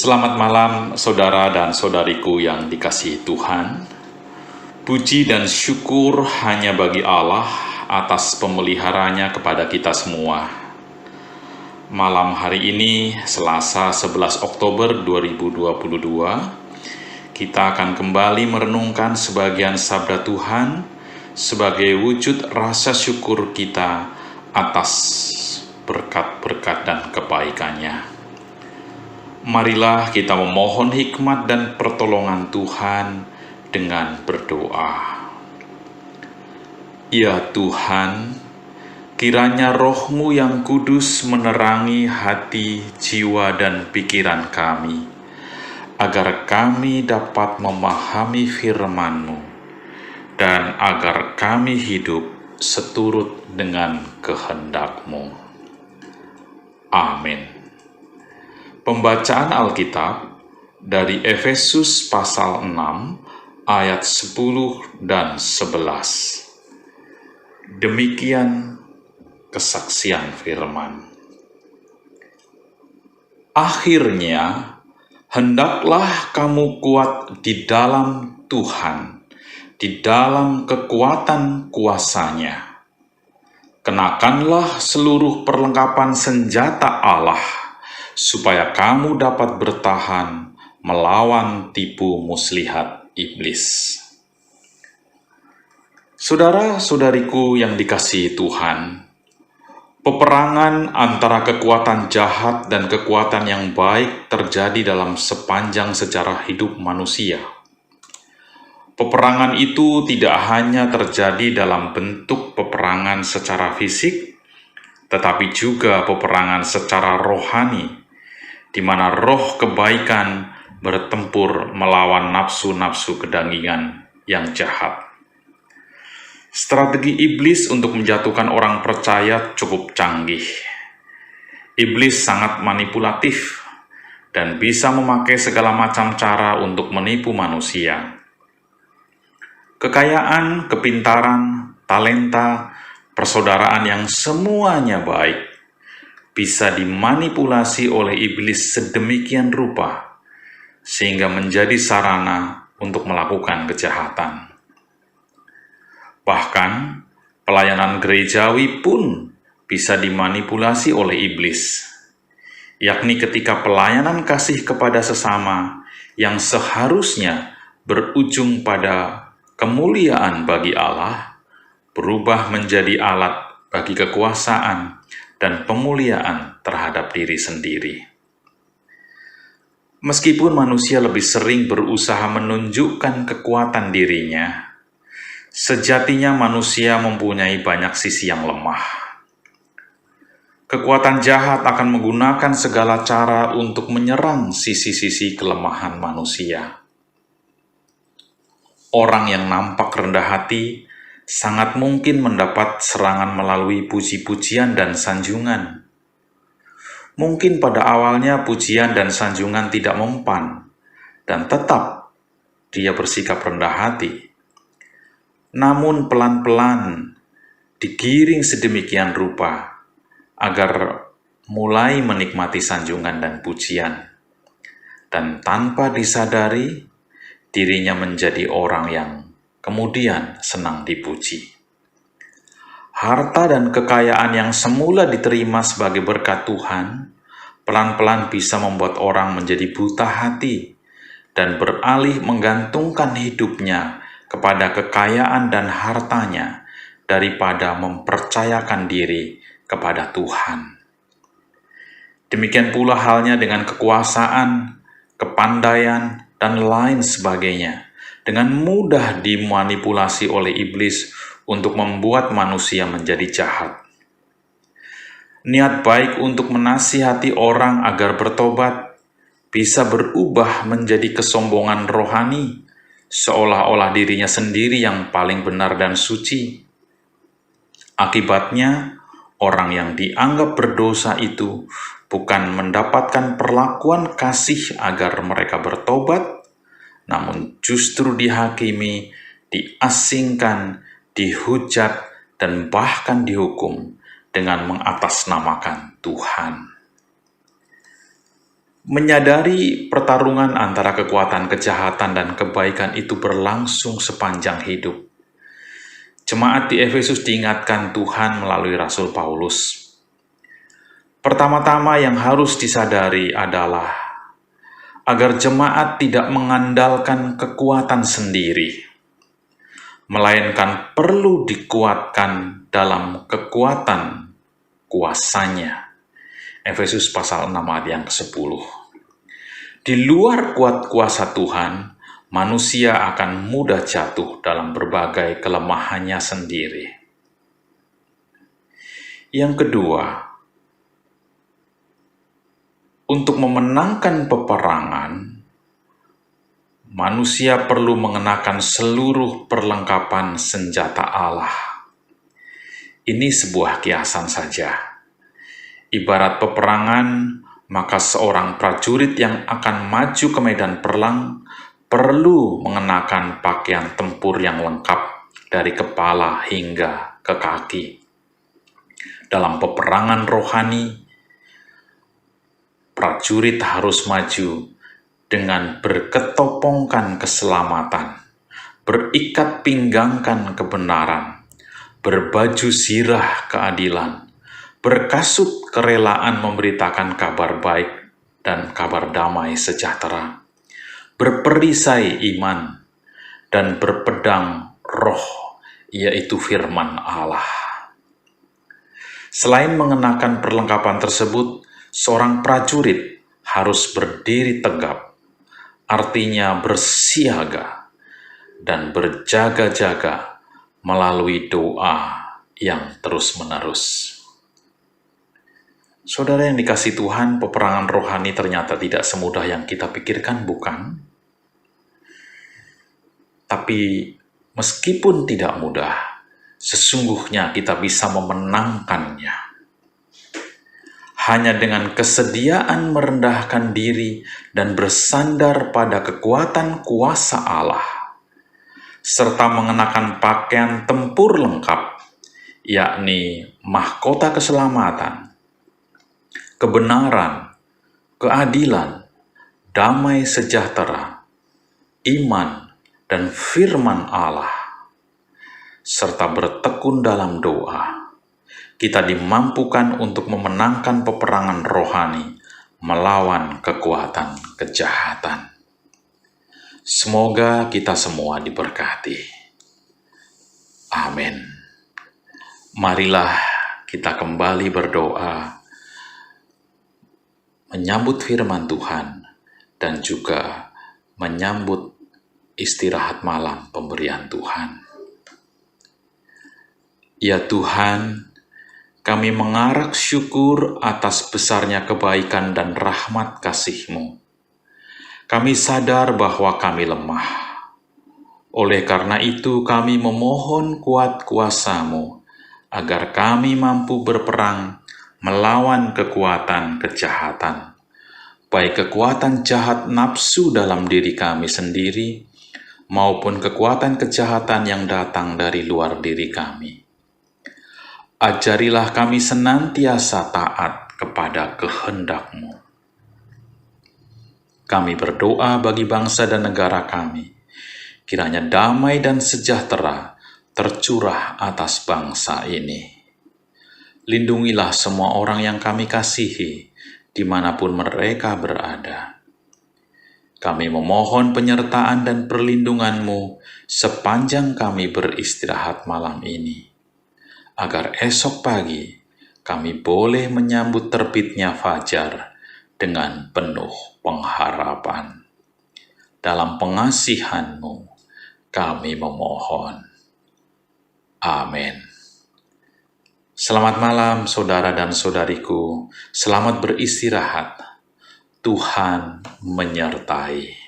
Selamat malam saudara dan saudariku yang dikasihi Tuhan. Puji dan syukur hanya bagi Allah atas pemeliharanya kepada kita semua. Malam hari ini, Selasa 11 Oktober 2022, kita akan kembali merenungkan sebagian sabda Tuhan sebagai wujud rasa syukur kita atas berkat-berkat dan kebaikannya. Marilah kita memohon hikmat dan pertolongan Tuhan dengan berdoa. Ya Tuhan, kiranya Roh-Mu yang kudus menerangi hati, jiwa, dan pikiran kami, agar kami dapat memahami firman-Mu, dan agar kami hidup seturut dengan kehendak-Mu. Amin. Pembacaan Alkitab dari Efesus pasal 6 ayat 10 dan 11. Demikian kesaksian firman. Akhirnya, hendaklah kamu kuat di dalam Tuhan, di dalam kekuatan kuasa-Nya. Kenakanlah seluruh perlengkapan senjata Allah, supaya kamu dapat bertahan melawan tipu muslihat iblis. Saudara-saudariku yang dikasihi Tuhan, peperangan antara kekuatan jahat dan kekuatan yang baik terjadi dalam sepanjang sejarah hidup manusia. Peperangan itu tidak hanya terjadi dalam bentuk peperangan secara fisik, tetapi juga peperangan secara rohani, di mana roh kebaikan bertempur melawan nafsu-nafsu kedagingan yang jahat. Strategi iblis untuk menjatuhkan orang percaya cukup canggih. Iblis sangat manipulatif dan bisa memakai segala macam cara untuk menipu manusia. Kekayaan, kepintaran, talenta, persaudaraan yang semuanya baik bisa dimanipulasi oleh iblis sedemikian rupa sehingga menjadi sarana untuk melakukan kejahatan. Bahkan, pelayanan gerejawi pun bisa dimanipulasi oleh iblis, yakni ketika pelayanan kasih kepada sesama yang seharusnya berujung pada kemuliaan bagi Allah, berubah menjadi alat bagi kekuasaan dan pemuliaan terhadap diri sendiri. Meskipun manusia lebih sering berusaha menunjukkan kekuatan dirinya, sejatinya manusia mempunyai banyak sisi yang lemah. Kekuatan jahat akan menggunakan segala cara untuk menyerang sisi-sisi kelemahan manusia. Orang yang nampak rendah hati sangat mungkin mendapat serangan melalui puji-pujian dan sanjungan. Mungkin pada awalnya pujian dan sanjungan tidak mempan, dan tetap dia bersikap rendah hati. Namun pelan-pelan digiring sedemikian rupa agar mulai menikmati sanjungan dan pujian. Dan tanpa disadari, dirinya menjadi orang yang kemudian senang dipuji. Harta dan kekayaan yang semula diterima sebagai berkat Tuhan, pelan-pelan bisa membuat orang menjadi buta hati dan beralih menggantungkan hidupnya kepada kekayaan dan hartanya daripada mempercayakan diri kepada Tuhan. Demikian pula halnya dengan kekuasaan, kepandaian, dan lain sebagainya, dengan mudah dimanipulasi oleh iblis untuk membuat manusia menjadi jahat. Niat baik untuk menasihati orang agar bertobat bisa berubah menjadi kesombongan rohani, seolah-olah dirinya sendiri yang paling benar dan suci. Akibatnya, orang yang dianggap berdosa itu bukan mendapatkan perlakuan kasih agar mereka bertobat, namun justru dihakimi, diasingkan, dihujat, dan bahkan dihukum dengan mengatasnamakan Tuhan. Menyadari pertarungan antara kekuatan kejahatan dan kebaikan itu berlangsung sepanjang hidup. Jemaat di Efesus diingatkan Tuhan melalui Rasul Paulus. Pertama-tama yang harus disadari adalah agar jemaat tidak mengandalkan kekuatan sendiri, melainkan perlu dikuatkan dalam kekuatan kuasanya. Efesus pasal 6 ayat yang ke-10. Di luar kuat kuasa Tuhan, manusia akan mudah jatuh dalam berbagai kelemahannya sendiri. Yang kedua, untuk memenangkan peperangan, manusia perlu mengenakan seluruh perlengkapan senjata Allah. Ini sebuah kiasan saja. Ibarat peperangan, maka seorang prajurit yang akan maju ke medan perang perlu mengenakan pakaian tempur yang lengkap dari kepala hingga ke kaki. Dalam peperangan rohani, prajurit harus maju dengan berketopongkan keselamatan, berikat pinggangkan kebenaran, berbaju zirah keadilan, berkasut kerelaan memberitakan kabar baik dan kabar damai sejahtera, berperisai iman, dan berpedang roh, yaitu firman Allah. Selain mengenakan perlengkapan tersebut, seorang prajurit harus berdiri tegap, artinya bersiaga dan berjaga-jaga melalui doa yang terus-menerus. Saudara yang dikasihi Tuhan, peperangan rohani ternyata tidak semudah yang kita pikirkan, bukan? Tapi meskipun tidak mudah, sesungguhnya kita bisa memenangkannya. Hanya dengan kesediaan merendahkan diri dan bersandar pada kekuatan kuasa Allah, serta mengenakan pakaian tempur lengkap, yakni mahkota keselamatan, kebenaran, keadilan, damai sejahtera, iman, dan firman Allah, serta bertekun dalam doa, kita dimampukan untuk memenangkan peperangan rohani melawan kekuatan kejahatan. Semoga kita semua diberkati. Amin. Marilah kita kembali berdoa, menyambut firman Tuhan, dan juga menyambut istirahat malam pemberian Tuhan. Ya Tuhan, kami mengarak syukur atas besarnya kebaikan dan rahmat kasih-Mu. Kami sadar bahwa kami lemah. Oleh karena itu kami memohon kuat kuasa-Mu, agar kami mampu berperang melawan kekuatan kejahatan, baik kekuatan jahat nafsu dalam diri kami sendiri, maupun kekuatan kejahatan yang datang dari luar diri kami. Ajarilah kami senantiasa taat kepada kehendak-Mu. Kami berdoa bagi bangsa dan negara kami, kiranya damai dan sejahtera tercurah atas bangsa ini. Lindungilah semua orang yang kami kasihi, dimanapun mereka berada. Kami memohon penyertaan dan perlindungan-Mu sepanjang kami beristirahat malam ini, agar esok pagi kami boleh menyambut terbitnya fajar dengan penuh pengharapan. Dalam pengasihan-Mu kami memohon. Amin. Selamat malam saudara dan saudariku, selamat beristirahat. Tuhan menyertai.